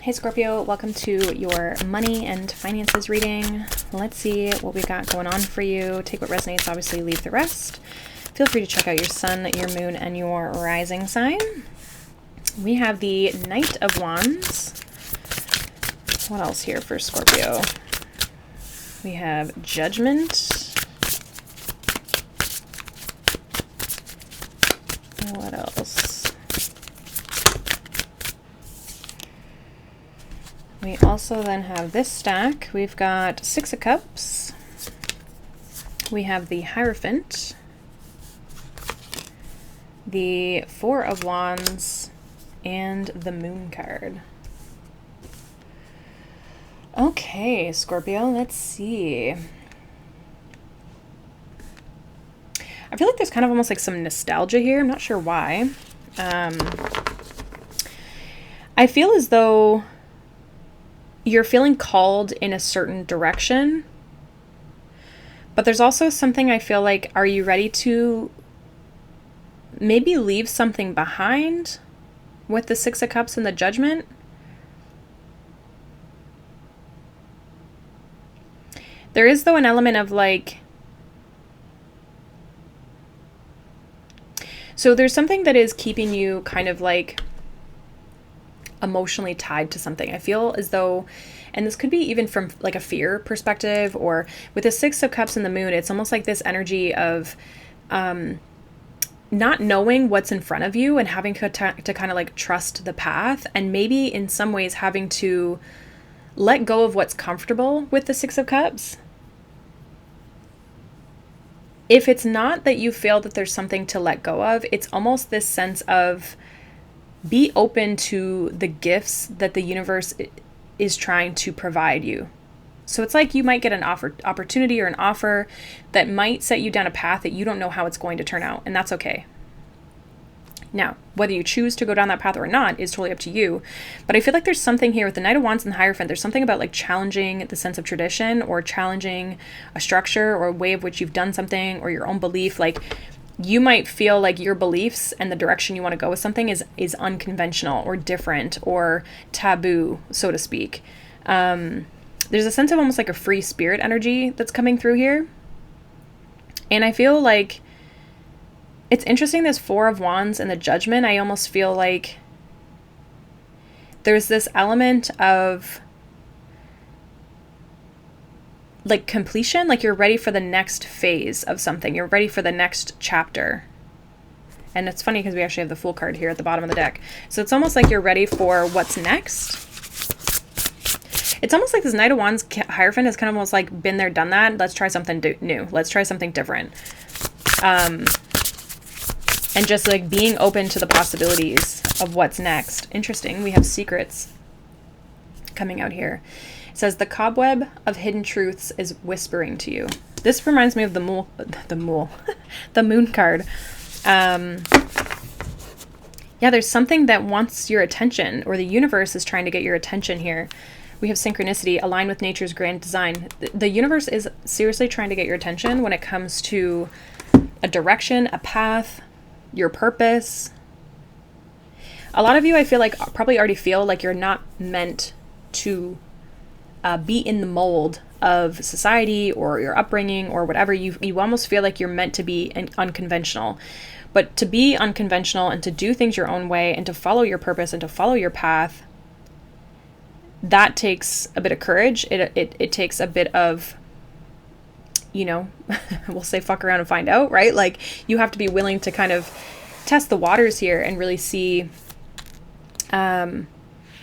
Hey Scorpio, welcome to your money and finances reading. Let's see what we got going on for you. Take what resonates, obviously leave the rest. Feel free to check out your sun, your moon, and your rising sign. We have the Knight of Wands. What else here for Scorpio? We have Judgment. What else? We also then have this stack. We've got Six of Cups. We have the Hierophant, the Four of Wands, and the Moon card. Okay, Scorpio, let's see. I feel like there's kind of almost like some nostalgia here. I'm not sure why. I feel as though you're feeling called in a certain direction, but there's also something I feel like, are you ready to maybe leave something behind with the Six of Cups and the Judgment? There is, though, an element of like, so there's something that is keeping you kind of like emotionally tied to something. I feel as though, and this could be even from like a fear perspective, or with the Six of Cups and the Moon, it's almost like this energy of not knowing what's in front of you and having to kind of like trust the path, and maybe in some ways having to let go of what's comfortable with the Six of Cups. If it's not that you feel that there's something to let go of, it's almost this sense of be open to the gifts that the universe is trying to provide you. So it's like you might get an opportunity or an offer that might set you down a path that you don't know how it's going to turn out, and that's okay. Now, whether you choose to go down that path or not is totally up to you. But I feel like there's something here with the Knight of Wands and the Hierophant. There's something about like challenging the sense of tradition, or challenging a structure or a way of which you've done something, or your own belief. Like, you might feel like your beliefs and the direction you want to go with something is unconventional or different or taboo, so to speak. There's a sense of almost like a free spirit energy that's coming through here. And I feel like it's interesting, this Four of Wands and the Judgment. I almost feel like there's this element of like completion, like you're ready for the next phase of something. You're ready for the next chapter. And it's funny because we actually have the Fool card here at the bottom of the deck. So it's almost like you're ready for what's next. It's almost like this Knight of Wands Hierophant has kind of almost like been there, done that. Let's try something new. Let's try something different. And just like being open to the possibilities of what's next. Interesting. We have Secrets coming out here. It says the cobweb of hidden truths is whispering to you. This reminds me of the Moon card. Yeah, there's something that wants your attention, or the universe is trying to get your attention here. We have Synchronicity, aligned with nature's grand design. The universe is seriously trying to get your attention when it comes to a direction, a path, your purpose. A lot of you, I feel like, probably already feel like you're not meant to be in the mold of society or your upbringing or whatever. You almost feel like you're meant to be unconventional. But to be unconventional and to do things your own way and to follow your purpose and to follow your path, that takes a bit of courage. It takes a bit of, we'll say fuck around and find out, right? Like, you have to be willing to kind of test the waters here and really see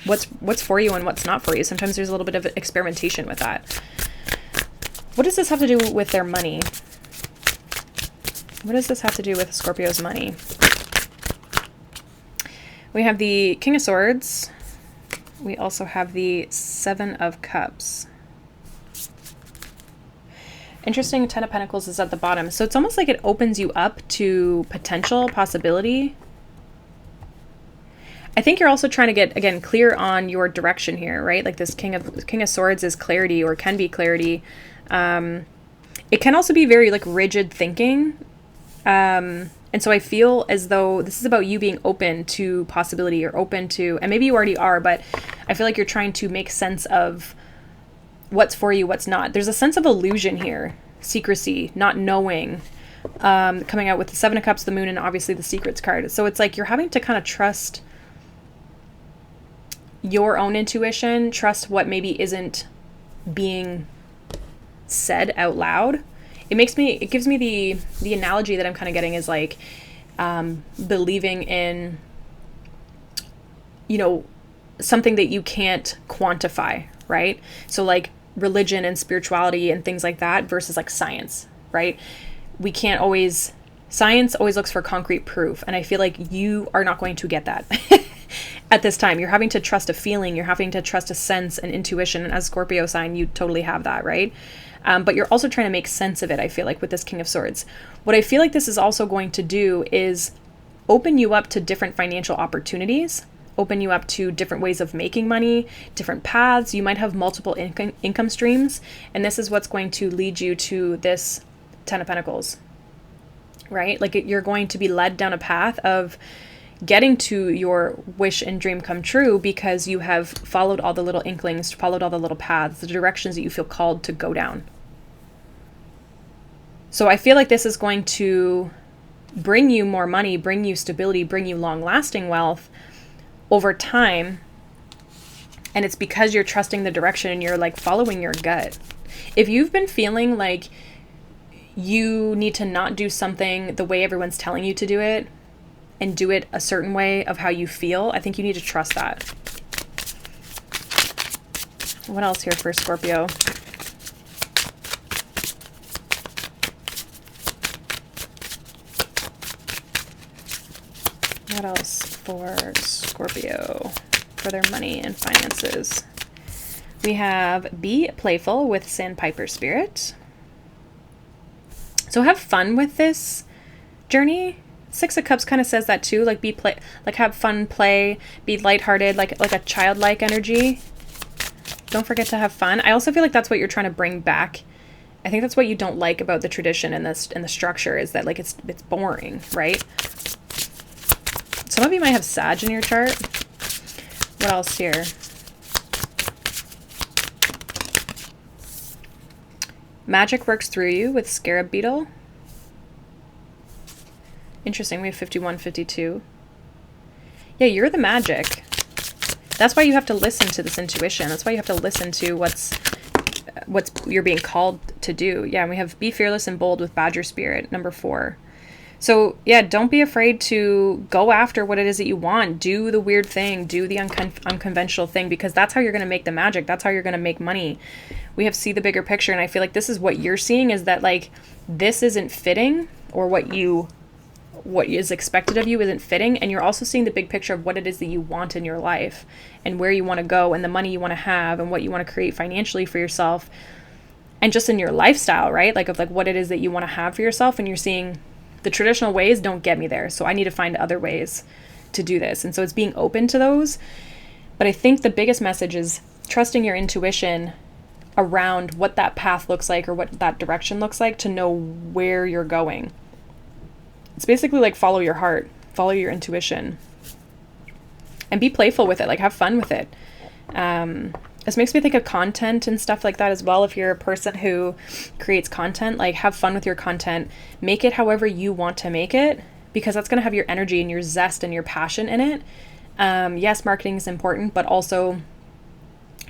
what's for you and what's not for you. Sometimes there's a little bit of experimentation with that. What does this have to do with their money? What does this have to do with Scorpio's money? We have the King of Swords. We also have the Seven of Cups. Interesting, Ten of Pentacles is at the bottom. So it's almost like it opens you up to potential possibility. I think you're also trying to get, again, clear on your direction here, right? Like this King of Swords is clarity, or can be clarity. It can also be very like rigid thinking. And so I feel as though this is about you being open to possibility, or open to, and maybe you already are, but I feel like you're trying to make sense of what's for you, what's not. There's a sense of illusion here, secrecy, not knowing, coming out with the Seven of Cups, the Moon, and obviously the Secrets card. So it's like you're having to kind of trust your own intuition, trust what maybe isn't being said out loud. It gives me the analogy that I'm kind of getting is like believing in, you know, something that you can't quantify, right? So like religion and spirituality and things like that versus like science, right? We can't always, science always looks for concrete proof. And I feel like you are not going to get that at this time. You're having to trust a feeling, you're having to trust a sense and intuition. And as Scorpio sign, you totally have that, right? But you're also trying to make sense of it, I feel like, with this King of Swords. What I feel like this is also going to do is open you up to different financial opportunities, open you up to different ways of making money, different paths. You might have multiple income streams, and this is what's going to lead you to this Ten of Pentacles, right? Like you're going to be led down a path of getting to your wish and dream come true because you have followed all the little inklings, followed all the little paths, the directions that you feel called to go down. So I feel like this is going to bring you more money, bring you stability, bring you long-lasting wealth over time. And it's because you're trusting the direction and you're like following your gut. If you've been feeling like you need to not do something the way everyone's telling you to do it and do it a certain way of how you feel, I think you need to trust that. What else here for Scorpio? What else for Scorpio for their money and finances? We have be playful with Sandpiper Spirit. So have fun with this journey. Six of Cups kind of says that too, like have fun, play, be lighthearted, like a childlike energy. Don't forget to have fun. I also feel like that's what you're trying to bring back. I think that's what you don't like about the tradition and the structure is that like it's boring, right? Some of you might have Sag in your chart. What else here? Magic works through you with Scarab Beetle. Interesting. We have 51, 52. Yeah, you're the magic. That's why you have to listen to this intuition. That's why you have to listen to what's you're being called to do. Yeah, and we have be fearless and bold with Badger Spirit, number 4. So yeah, don't be afraid to go after what it is that you want. Do the weird thing, do the unconventional thing, because that's how you're going to make the magic. That's how you're going to make money. We have see the bigger picture. And I feel like this is what you're seeing is that like, this isn't fitting, or what is expected of you isn't fitting. And you're also seeing the big picture of what it is that you want in your life and where you want to go and the money you want to have and what you want to create financially for yourself and just in your lifestyle, right? Like of like what it is that you want to have for yourself. And you're seeing the traditional ways don't get me there. So I need to find other ways to do this. And so it's being open to those. But I think the biggest message is trusting your intuition around what that path looks like or what that direction looks like to know where you're going. It's basically like follow your heart, follow your intuition, and be playful with it. Like have fun with it. This makes me think of content and stuff like that as well. If you're a person who creates content, like have fun with your content, make it however you want to make it, because that's going to have your energy and your zest and your passion in it. Yes, marketing is important, but also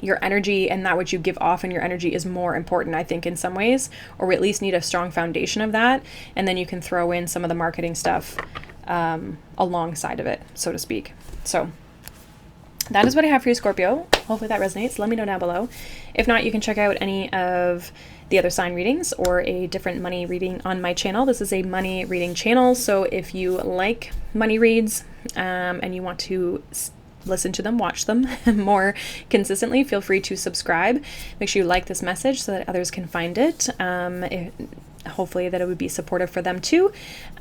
your energy and that which you give off in your energy is more important, I think, in some ways, or we at least need a strong foundation of that. And then you can throw in some of the marketing stuff alongside of it, so to speak. So that is what I have for you, Scorpio. Hopefully that resonates. Let me know down below. If not, you can check out any of the other sign readings or a different money reading on my channel. This is a money reading channel. So if you like money reads and you want to listen to them, watch them more consistently, feel free to subscribe. Make sure you like this message so that others can find it. Hopefully that it would be supportive for them too.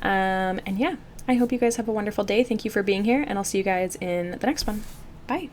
And yeah, I hope you guys have a wonderful day. Thank you for being here, and I'll see you guys in the next one. Bye.